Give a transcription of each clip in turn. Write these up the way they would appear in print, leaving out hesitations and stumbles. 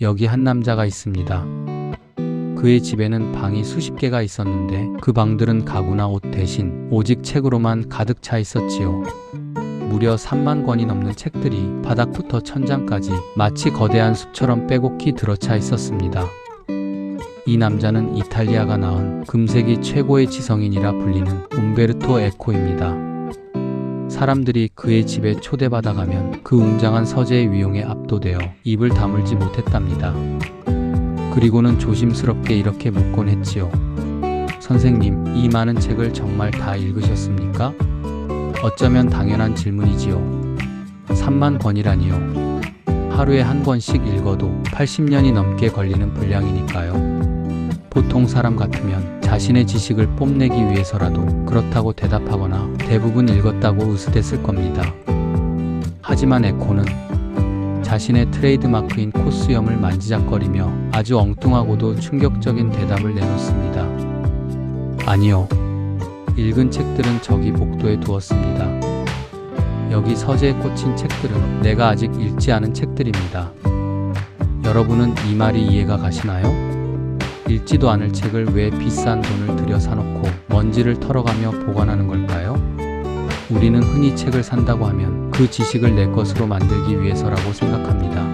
여기 한 남자가 있습니다. 그의 집에는 방이 수십 개가 있었는데 그 방들은 가구나 옷 대신 오직 책으로만 가득 차 있었지요. 무려 3만 권이 넘는 책들이 바닥부터 천장까지 마치 거대한 숲처럼 빼곡히 들어차 있었습니다. 이 남자는 이탈리아가 낳은 금세기 최고의 지성인이라 불리는 움베르토 에코입니다. 사람들이 그의 집에 초대받아 가면 그 웅장한 서재의 위용에 압도되어 입을 다물지 못했답니다. 그리고는 조심스럽게 이렇게 묻곤 했지요. 선생님, 이 많은 책을 정말 다 읽으셨습니까? 어쩌면 당연한 질문이지요. 3만 권이라니요. 하루에 한 권씩 읽어도 80년이 넘게 걸리는 분량이니까요. 보통 사람 같으면 자신의 지식을 뽐내기 위해서라도 그렇다고 대답하거나 대부분 읽었다고 으스댔을 겁니다. 하지만 에코는 자신의 트레이드마크인 코수염을 만지작거리며 아주 엉뚱하고도 충격적인 대답을 내놓습니다. 아니요. 읽은 책들은 저기 복도에 두었습니다. 여기 서재에 꽂힌 책들은 내가 아직 읽지 않은 책들입니다. 여러분은 이 말이 이해가 가시나요? 읽지도 않을 책을 왜 비싼 돈을 들여 사놓고 먼지를 털어가며 보관하는 걸까요? 우리는 흔히 책을 산다고 하면 그 지식을 내 것으로 만들기 위해서라고 생각합니다.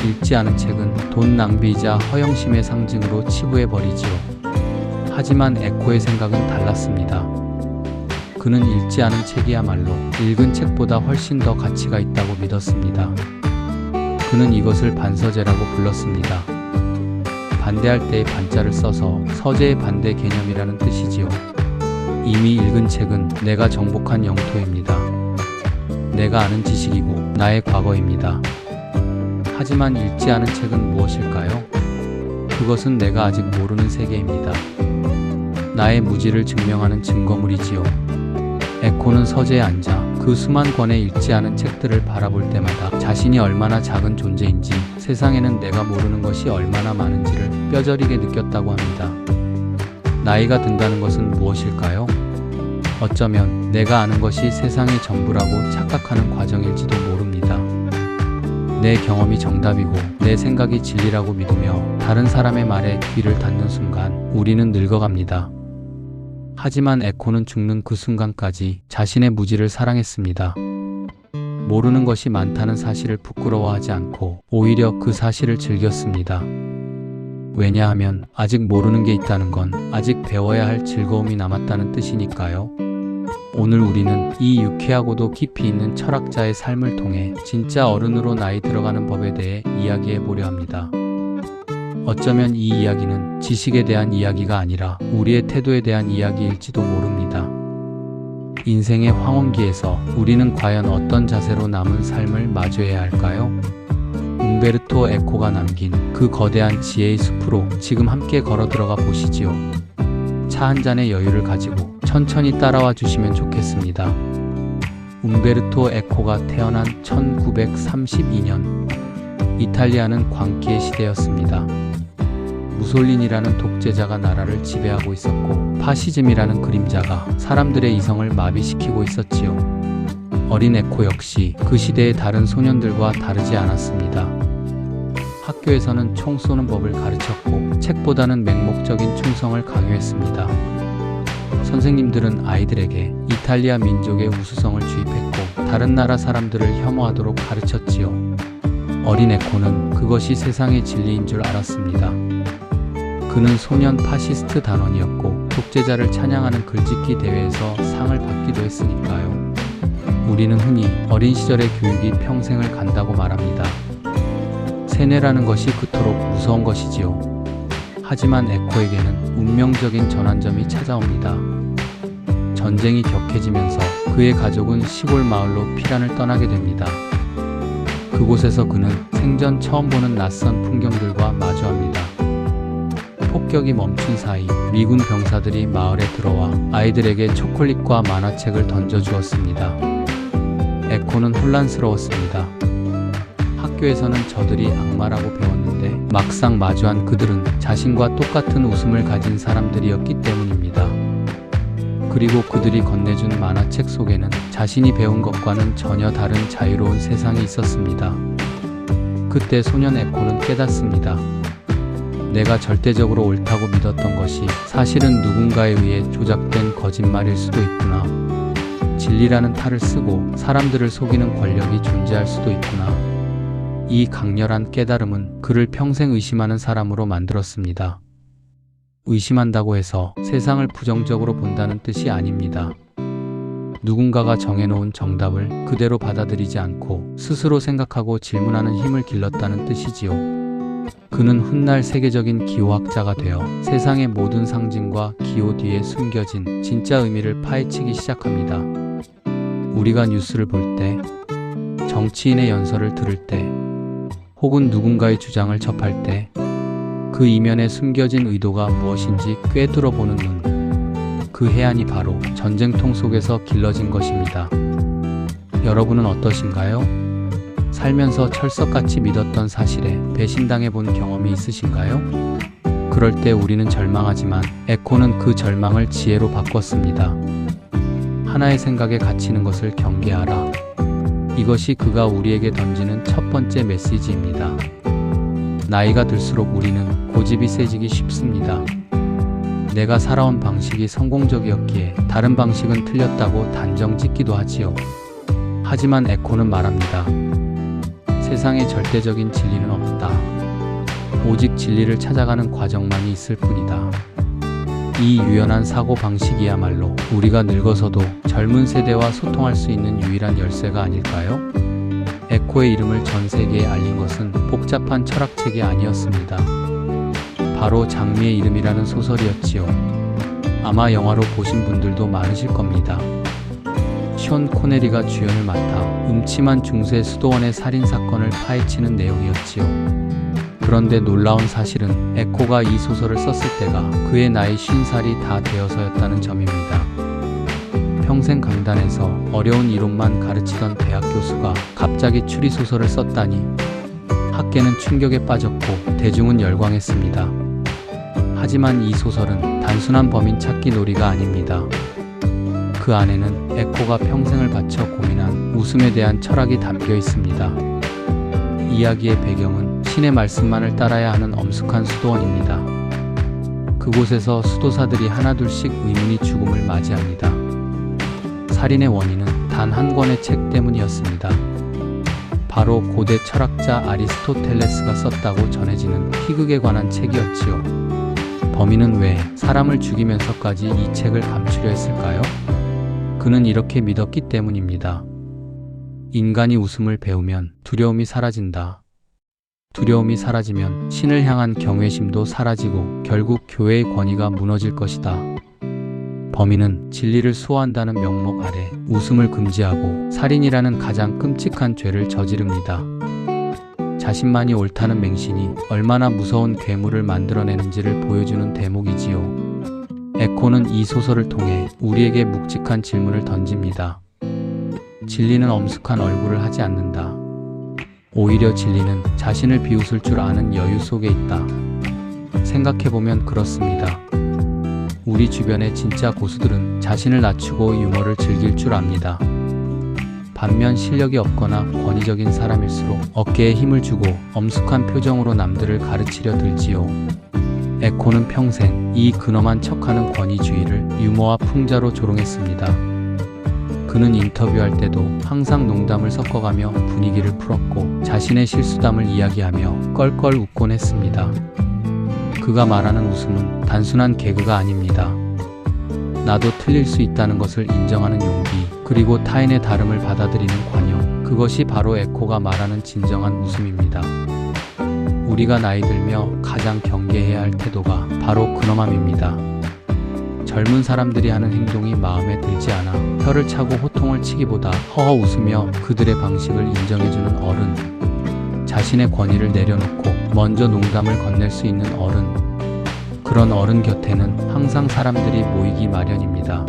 읽지 않은 책은 돈 낭비이자 허영심의 상징으로 치부해버리지요. 하지만 에코의 생각은 달랐습니다. 그는 읽지 않은 책이야말로 읽은 책보다 훨씬 더 가치가 있다고 믿었습니다. 그는 이것을 반서재라고 불렀습니다. 반대할 때의 반자를 써서 서재의 반대 개념이라는 뜻이지요. 이미 읽은 책은 내가 정복한 영토입니다. 내가 아는 지식이고 나의 과거입니다. 하지만 읽지 않은 책은 무엇일까요? 그것은 내가 아직 모르는 세계입니다. 나의 무지를 증명하는 증거물이지요. 에코는 서재에 앉아 그 수만 권의 읽지 않은 책들을 바라볼 때마다 자신이 얼마나 작은 존재인지, 세상에는 내가 모르는 것이 얼마나 많은지를 뼈저리게 느꼈다고 합니다. 나이가 든다는 것은 무엇일까요? 어쩌면 내가 아는 것이 세상의 전부라고 착각하는 과정일지도 모릅니다. 내 경험이 정답이고 내 생각이 진리라고 믿으며 다른 사람의 말에 귀를 닫는 순간 우리는 늙어갑니다. 하지만 에코는 죽는 그 순간까지 자신의 무지를 사랑했습니다. 모르는 것이 많다는 사실을 부끄러워하지 않고 오히려 그 사실을 즐겼습니다. 왜냐하면 아직 모르는 게 있다는 건 아직 배워야 할 즐거움이 남았다는 뜻이니까요. 오늘 우리는 이 유쾌하고도 깊이 있는 철학자의 삶을 통해 진짜 어른으로 나이 들어가는 법에 대해 이야기해 보려 합니다. 어쩌면 이 이야기는 지식에 대한 이야기가 아니라 우리의 태도에 대한 이야기일지도 모릅니다. 인생의 황혼기에서 우리는 과연 어떤 자세로 남은 삶을 마주해야 할까요? 움베르토 에코가 남긴 그 거대한 지혜의 숲으로 지금 함께 걸어 들어가 보시지요. 차 한 잔의 여유를 가지고 천천히 따라와 주시면 좋겠습니다. 움베르토 에코가 태어난 1932년. 이탈리아는 광기의 시대였습니다. 무솔리니라는 독재자가 나라를 지배하고 있었고 파시즘이라는 그림자가 사람들의 이성을 마비시키고 있었지요. 어린 에코 역시 그 시대의 다른 소년들과 다르지 않았습니다. 학교에서는 총 쏘는 법을 가르쳤고 책보다는 맹목적인 충성을 강요했습니다. 선생님들은 아이들에게 이탈리아 민족의 우수성을 주입했고 다른 나라 사람들을 혐오하도록 가르쳤지요. 어린 에코는 그것이 세상의 진리인 줄 알았습니다. 그는 소년 파시스트 단원이었고 독재자를 찬양하는 글짓기 대회에서 상을 받기도 했으니까요. 우리는 흔히 어린 시절의 교육이 평생을 간다고 말합니다. 세뇌라는 것이 그토록 무서운 것이지요. 하지만 에코에게는 운명적인 전환점이 찾아옵니다. 전쟁이 격해지면서 그의 가족은 시골 마을로 피란을 떠나게 됩니다. 그곳에서 그는 생전 처음 보는 낯선 풍경들과 마주합니다. 폭격이 멈춘 사이 미군 병사들이 마을에 들어와 아이들에게 초콜릿과 만화책을 던져주었습니다. 에코는 혼란스러웠습니다. 학교에서는 저들이 악마라고 배웠는데 막상 마주한 그들은 자신과 똑같은 웃음을 가진 사람들이었기 때문입니다. 그리고 그들이 건네준 만화책 속에는 자신이 배운 것과는 전혀 다른 자유로운 세상이 있었습니다. 그때 소년 에코는 깨닫습니다. 내가 절대적으로 옳다고 믿었던 것이 사실은 누군가에 의해 조작된 거짓말일 수도 있구나. 진리라는 탈을 쓰고 사람들을 속이는 권력이 존재할 수도 있구나. 이 강렬한 깨달음은 그를 평생 의심하는 사람으로 만들었습니다. 의심한다고 해서 세상을 부정적으로 본다는 뜻이 아닙니다. 누군가가 정해놓은 정답을 그대로 받아들이지 않고 스스로 생각하고 질문하는 힘을 길렀다는 뜻이지요. 그는 훗날 세계적인 기호학자가 되어 세상의 모든 상징과 기호 뒤에 숨겨진 진짜 의미를 파헤치기 시작합니다. 우리가 뉴스를 볼 때, 정치인의 연설을 들을 때, 혹은 누군가의 주장을 접할 때 그 이면에 숨겨진 의도가 무엇인지 꿰뚫어보는 눈, 그 해안이 바로 전쟁통 속에서 길러진 것입니다. 여러분은 어떠신가요? 살면서 철석같이 믿었던 사실에 배신당해 본 경험이 있으신가요? 그럴 때 우리는 절망하지만 에코는 그 절망을 지혜로 바꿨습니다. 하나의 생각에 갇히는 것을 경계하라. 이것이 그가 우리에게 던지는 첫 번째 메시지입니다. 나이가 들수록 우리는 고집이 세지기 쉽습니다. 내가 살아온 방식이 성공적이었기에 다른 방식은 틀렸다고 단정 짓기도 하지요. 하지만 에코는 말합니다. 세상에 절대적인 진리는 없다. 오직 진리를 찾아가는 과정만이 있을 뿐이다. 이 유연한 사고 방식이야말로 우리가 늙어서도 젊은 세대와 소통할 수 있는 유일한 열쇠가 아닐까요? 에코의 이름을 전 세계에 알린 것은 복잡한 철학책이 아니었습니다. 바로 장미의 이름이라는 소설이었지요. 아마 영화로 보신 분들도 많으실 겁니다. 션 코네리가 주연을 맡아 음침한 중세 수도원의 살인사건을 파헤치는 내용이었지요. 그런데 놀라운 사실은 에코가 이 소설을 썼을 때가 그의 나이 50살이 다 되어서였다는 점입니다. 평생 강단에서 어려운 이론만 가르치던 대학 교수가 갑자기 추리소설을 썼다니 학계는 충격에 빠졌고 대중은 열광했습니다. 하지만 이 소설은 단순한 범인 찾기 놀이가 아닙니다. 그 안에는 에코가 평생을 바쳐 고민한 웃음에 대한 철학이 담겨 있습니다. 이야기의 배경은 신의 말씀만을 따라야 하는 엄숙한 수도원입니다. 그곳에서 수도사들이 하나둘씩 의문의 죽음을 맞이합니다. 살인의 원인은 단 한 권의 책 때문이었습니다. 바로 고대 철학자 아리스토텔레스가 썼다고 전해지는 희극에 관한 책이었지요. 범인은 왜 사람을 죽이면서까지 이 책을 감추려 했을까요? 그는 이렇게 믿었기 때문입니다. 인간이 웃음을 배우면 두려움이 사라진다. 두려움이 사라지면 신을 향한 경외심도 사라지고 결국 교회의 권위가 무너질 것이다. 범인은 진리를 수호한다는 명목 아래 웃음을 금지하고 살인이라는 가장 끔찍한 죄를 저지릅니다. 자신만이 옳다는 맹신이 얼마나 무서운 괴물을 만들어내는지를 보여주는 대목이지요. 에코는 이 소설을 통해 우리에게 묵직한 질문을 던집니다. 진리는 엄숙한 얼굴을 하지 않는다. 오히려 진리는 자신을 비웃을 줄 아는 여유 속에 있다. 생각해보면 그렇습니다. 우리 주변의 진짜 고수들은 자신을 낮추고 유머를 즐길 줄 압니다. 반면 실력이 없거나 권위적인 사람일수록 어깨에 힘을 주고 엄숙한 표정으로 남들을 가르치려 들지요. 에코는 평생 이 근엄한 척하는 권위주의를 유머와 풍자로 조롱했습니다. 그는 인터뷰할 때도 항상 농담을 섞어가며 분위기를 풀었고 자신의 실수담을 이야기하며 껄껄 웃곤 했습니다. 그가 말하는 웃음은 단순한 개그가 아닙니다. 나도 틀릴 수 있다는 것을 인정하는 용기, 그리고 타인의 다름을 받아들이는 관용, 그것이 바로 에코가 말하는 진정한 웃음입니다. 우리가 나이 들며 가장 경계해야 할 태도가 바로 근엄함입니다. 젊은 사람들이 하는 행동이 마음에 들지 않아 혀를 차고 호통을 치기보다 허허 웃으며 그들의 방식을 인정해주는 어른, 자신의 권위를 내려놓고 먼저 농담을 건넬 수 있는 어른, 그런 어른 곁에는 항상 사람들이 모이기 마련입니다.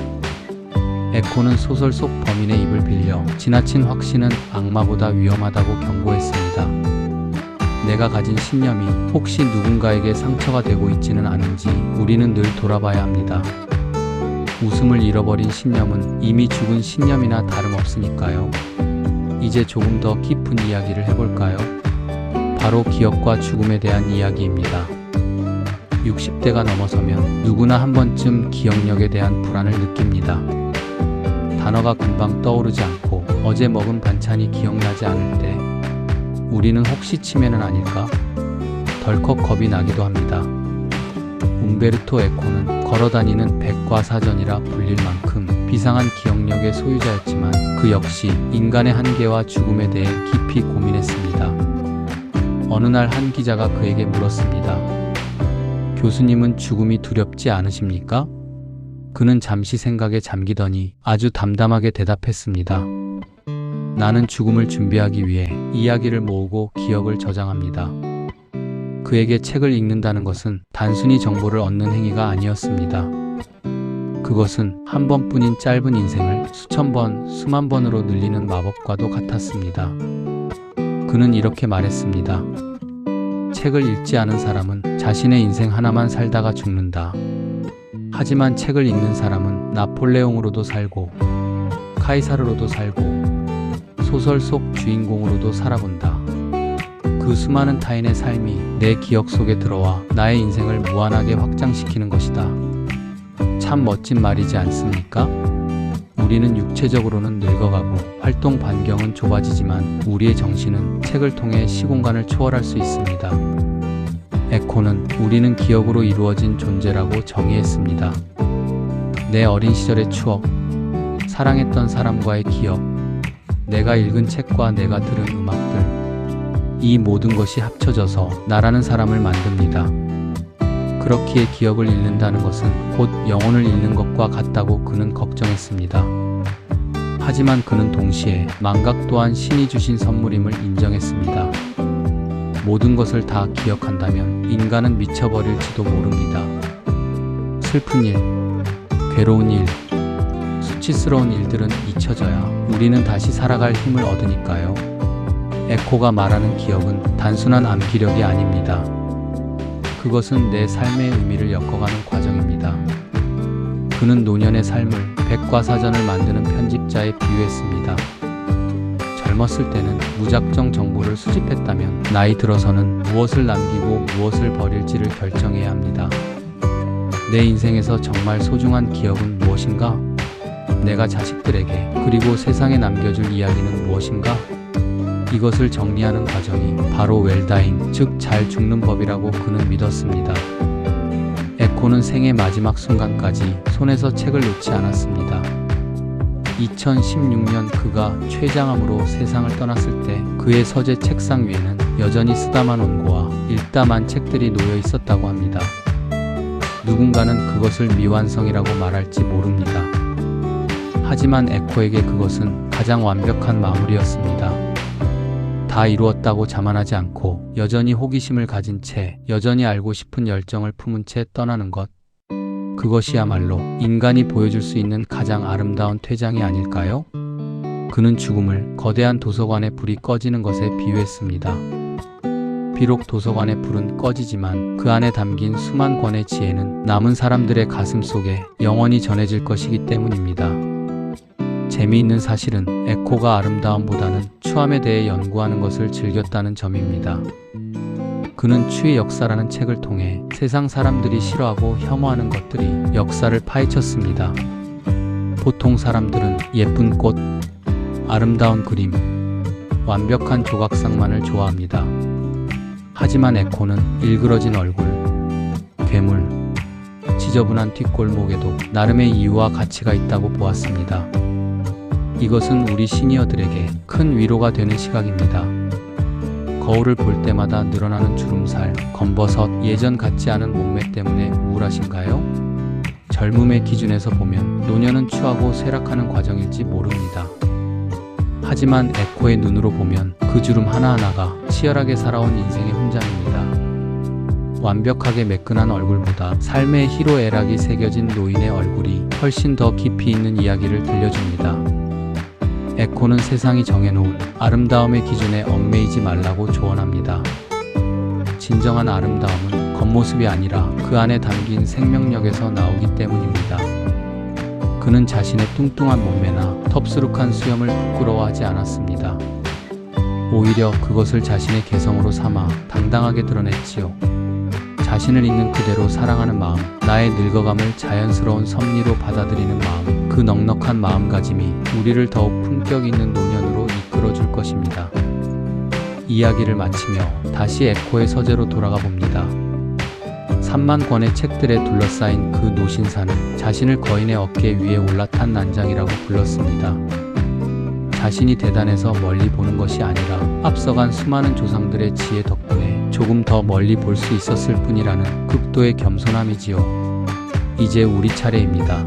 에코는 소설 속 범인의 입을 빌려 지나친 확신은 악마보다 위험하다고 경고했습니다. 내가 가진 신념이 혹시 누군가에게 상처가 되고 있지는 않은지 우리는 늘 돌아봐야 합니다. 웃음을 잃어버린 신념은 이미 죽은 신념이나 다름없으니까요. 이제 조금 더 깊은 이야기를 해볼까요? 바로 기억과 죽음에 대한 이야기입니다. 60대가 넘어서면 누구나 한 번쯤 기억력에 대한 불안을 느낍니다. 단어가 금방 떠오르지 않고 어제 먹은 반찬이 기억나지 않을 때 우리는 혹시 치매는 아닐까? 덜컥 겁이 나기도 합니다. 움베르토 에코는 걸어다니는 백과사전이라 불릴 만큼 비상한 기억력의 소유자였지만 그 역시 인간의 한계와 죽음에 대해 깊이 고민했습니다. 어느 날 한 기자가 그에게 물었습니다. 교수님은 죽음이 두렵지 않으십니까? 그는 잠시 생각에 잠기더니 아주 담담하게 대답했습니다. 나는 죽음을 준비하기 위해 이야기를 모으고 기억을 저장합니다. 그에게 책을 읽는다는 것은 단순히 정보를 얻는 행위가 아니었습니다. 그것은 한 번뿐인 짧은 인생을 수천 번, 수만 번으로 늘리는 마법과도 같았습니다. 그는 이렇게 말했습니다. 책을 읽지 않은 사람은 자신의 인생 하나만 살다가 죽는다. 하지만 책을 읽는 사람은 나폴레옹으로도 살고 카이사르로도 살고 소설 속 주인공으로도 살아본다. 그 수많은 타인의 삶이 내 기억 속에 들어와 나의 인생을 무한하게 확장시키는 것이다. 참 멋진 말이지 않습니까? 우리는 육체적으로는 늙어가고 활동 반경은 좁아지지만 우리의 정신은 책을 통해 시공간을 초월할 수 있습니다. 에코는 우리는 기억으로 이루어진 존재라고 정의했습니다. 내 어린 시절의 추억, 사랑했던 사람과의 기억, 내가 읽은 책과 내가 들은 음악들, 이 모든 것이 합쳐져서 나라는 사람을 만듭니다. 그렇기에 기억을 잃는다는 것은 곧 영혼을 잃는 것과 같다고 그는 걱정했습니다. 하지만 그는 동시에 망각 또한 신이 주신 선물임을 인정했습니다. 모든 것을 다 기억한다면 인간은 미쳐버릴지도 모릅니다. 슬픈 일, 괴로운 일, 수치스러운 일들은 잊혀져야 우리는 다시 살아갈 힘을 얻으니까요. 에코가 말하는 기억은 단순한 암기력이 아닙니다. 그것은 내 삶의 의미를 엮어가는 과정입니다. 그는 노년의 삶을 백과사전을 만드는 편집자에 비유했습니다. 젊었을 때는 무작정 정보를 수집했다면 나이 들어서는 무엇을 남기고 무엇을 버릴지를 결정해야 합니다. 내 인생에서 정말 소중한 기억은 무엇인가? 내가 자식들에게 그리고 세상에 남겨줄 이야기는 무엇인가? 이것을 정리하는 과정이 바로 웰다잉, 즉 잘 죽는 법이라고 그는 믿었습니다. 에코는 생의 마지막 순간까지 손에서 책을 놓지 않았습니다. 2016년 그가 췌장암으로 세상을 떠났을 때 그의 서재 책상 위에는 여전히 쓰다만 원고와 읽다만 책들이 놓여 있었다고 합니다. 누군가는 그것을 미완성이라고 말할지 모릅니다. 하지만 에코에게 그것은 가장 완벽한 마무리였습니다. 다 이루었다고 자만하지 않고 여전히 호기심을 가진 채 여전히 알고 싶은 열정을 품은 채 떠나는 것. 그것이야말로 인간이 보여줄 수 있는 가장 아름다운 퇴장이 아닐까요? 그는 죽음을 거대한 도서관의 불이 꺼지는 것에 비유했습니다. 비록 도서관의 불은 꺼지지만 그 안에 담긴 수만 권의 지혜는 남은 사람들의 가슴 속에 영원히 전해질 것이기 때문입니다. 재미있는 사실은 에코가 아름다움보다는 추함에 대해 연구하는 것을 즐겼다는 점입니다. 그는 추의 역사라는 책을 통해 세상 사람들이 싫어하고 혐오하는 것들이 역사를 파헤쳤습니다. 보통 사람들은 예쁜 꽃, 아름다운 그림, 완벽한 조각상만을 좋아합니다. 하지만 에코는 일그러진 얼굴, 괴물, 지저분한 뒷골목에도 나름의 이유와 가치가 있다고 보았습니다. 이것은 우리 시니어들에게 큰 위로가 되는 시각입니다. 거울을 볼 때마다 늘어나는 주름살, 검버섯, 예전 같지 않은 몸매 때문에 우울하신가요? 젊음의 기준에서 보면 노년은 추하고 쇠락하는 과정일지 모릅니다. 하지만 에코의 눈으로 보면 그 주름 하나하나가 치열하게 살아온 인생의 훈장입니다. 완벽하게 매끈한 얼굴보다 삶의 희로애락이 새겨진 노인의 얼굴이 훨씬 더 깊이 있는 이야기를 들려줍니다. 에코는 세상이 정해놓은 아름다움의 기준에 얽매이지 말라고 조언합니다. 진정한 아름다움은 겉모습이 아니라 그 안에 담긴 생명력에서 나오기 때문입니다. 그는 자신의 뚱뚱한 몸매나 텁수룩한 수염을 부끄러워하지 않았습니다. 오히려 그것을 자신의 개성으로 삼아 당당하게 드러냈지요. 자신을 있는 그대로 사랑하는 마음, 나의 늙어감을 자연스러운 섭리로 받아들이는 마음, 그 넉넉한 마음가짐이 우리를 더욱 품격 있는 노년으로 이끌어줄 것입니다. 이야기를 마치며 다시 에코의 서재로 돌아가 봅니다. 3만 권의 책들에 둘러싸인 그 노신사는 자신을 거인의 어깨 위에 올라탄 난장이라고 불렀습니다. 자신이 대단해서 멀리 보는 것이 아니라 앞서간 수많은 조상들의 지혜 덕분에 조금 더 멀리 볼 수 있었을 뿐이라는 극도의 겸손함이지요. 이제 우리 차례입니다.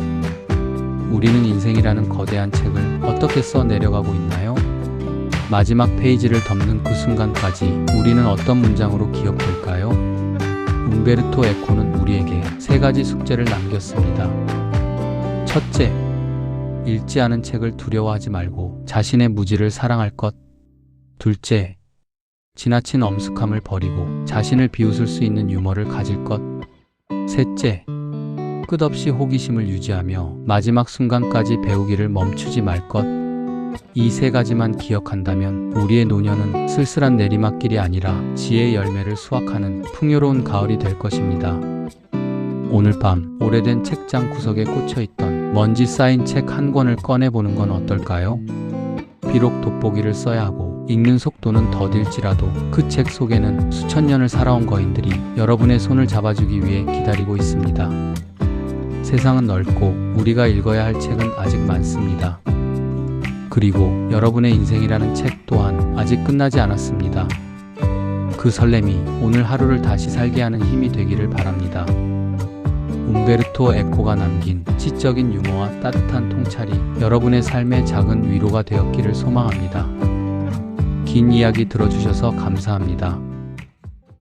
우리는 인생이라는 거대한 책을 어떻게 써 내려가고 있나요? 마지막 페이지를 덮는 그 순간까지 우리는 어떤 문장으로 기억될까요? 움베르토 에코는 우리에게 3가지 숙제를 남겼습니다. 첫째, 읽지 않은 책을 두려워하지 말고 자신의 무지를 사랑할 것. 둘째, 지나친 엄숙함을 버리고 자신을 비웃을 수 있는 유머를 가질 것. 셋째, 끝없이 호기심을 유지하며 마지막 순간까지 배우기를 멈추지 말 것. 이 3가지만 기억한다면 우리의 노년은 쓸쓸한 내리막길이 아니라 지혜의 열매를 수확하는 풍요로운 가을이 될 것입니다. 오늘 밤 오래된 책장 구석에 꽂혀있던 먼지 쌓인 책 한 권을 꺼내보는 건 어떨까요? 비록 돋보기를 써야 하고 읽는 속도는 더딜지라도 그 책 속에는 수천 년을 살아온 거인들이 여러분의 손을 잡아주기 위해 기다리고 있습니다. 세상은 넓고 우리가 읽어야 할 책은 아직 많습니다. 그리고 여러분의 인생이라는 책 또한 아직 끝나지 않았습니다. 그 설렘이 오늘 하루를 다시 살게 하는 힘이 되기를 바랍니다. 움베르토 에코가 남긴 지적인 유머와 따뜻한 통찰이 여러분의 삶의 작은 위로가 되었기를 소망합니다. 긴 이야기 들어주셔서 감사합니다.